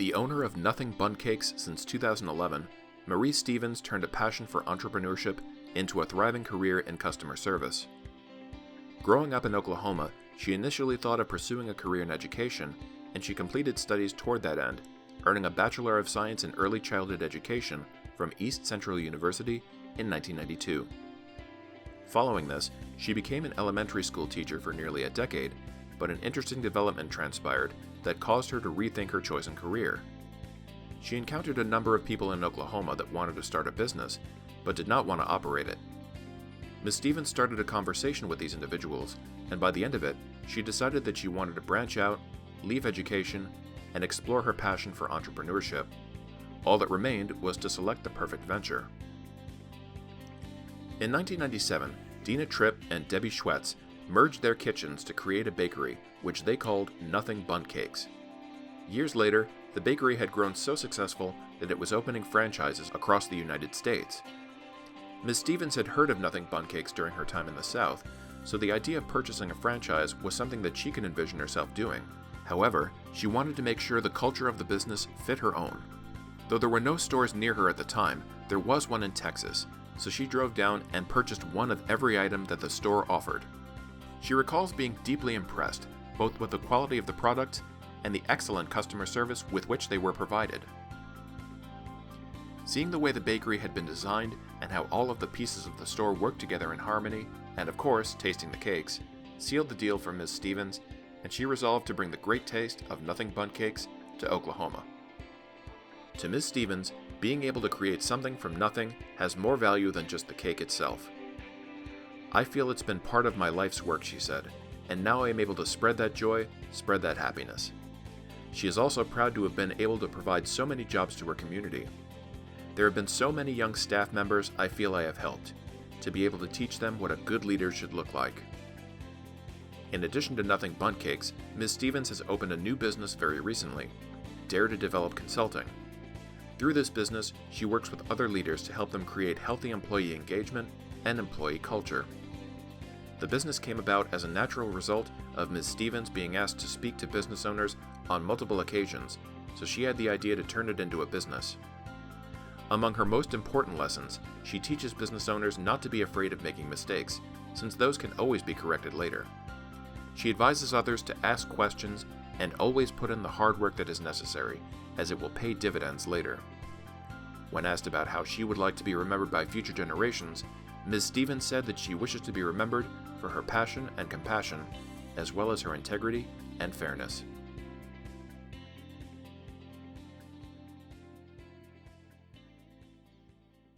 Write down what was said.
The owner of Nothing Bundt Cakes since 2011, Marie Stevens turned a passion for entrepreneurship into a thriving career in customer service. Growing up in Oklahoma, she initially thought of pursuing a career in education, and she completed studies toward that end, earning a Bachelor of Science in Early Childhood Education from East Central University in 1992. Following this, she became an elementary school teacher for nearly a decade, but an interesting development transpired that caused her to rethink her choice in career. She encountered a number of people in Oklahoma that wanted to start a business, but did not want to operate it. Ms. Stevens started a conversation with these individuals, and by the end of it, she decided that she wanted to branch out, leave education, and explore her passion for entrepreneurship. All that remained was to select the perfect venture. In 1997, Dina Tripp and Debbie Schwetz merged their kitchens to create a bakery, which they called Nothing Bundt Cakes. Years later, the bakery had grown so successful that it was opening franchises across the United States. Ms. Stevens had heard of Nothing Bundt Cakes during her time in the South, so the idea of purchasing a franchise was something that she could envision herself doing. However, she wanted to make sure the culture of the business fit her own. Though there were no stores near her at the time, there was one in Texas, so she drove down and purchased one of every item that the store offered. She recalls being deeply impressed, both with the quality of the product and the excellent customer service with which they were provided. Seeing the way the bakery had been designed and how all of the pieces of the store worked together in harmony, and of course, tasting the cakes, sealed the deal for Ms. Stevens, and she resolved to bring the great taste of Nothing Bundt Cakes to Oklahoma. To Ms. Stevens, being able to create something from nothing has more value than just the cake itself. "I feel it's been part of my life's work," she said, "and now I am able to spread that joy, spread that happiness." She is also proud to have been able to provide so many jobs to her community. "There have been so many young staff members I feel I have helped, to be able to teach them what a good leader should look like." In addition to Nothing Bundt Cakes, Ms. Stevens has opened a new business very recently, Dare to Develop Consulting. Through this business, she works with other leaders to help them create healthy employee engagement and employee culture. The business came about as a natural result of Ms. Stevens being asked to speak to business owners on multiple occasions, so she had the idea to turn it into a business. Among her most important lessons, she teaches business owners not to be afraid of making mistakes, since those can always be corrected later. She advises others to ask questions and always put in the hard work that is necessary, as it will pay dividends later. When asked about how she would like to be remembered by future generations, Ms. Stevens said that she wishes to be remembered for her passion and compassion, as well as her integrity and fairness.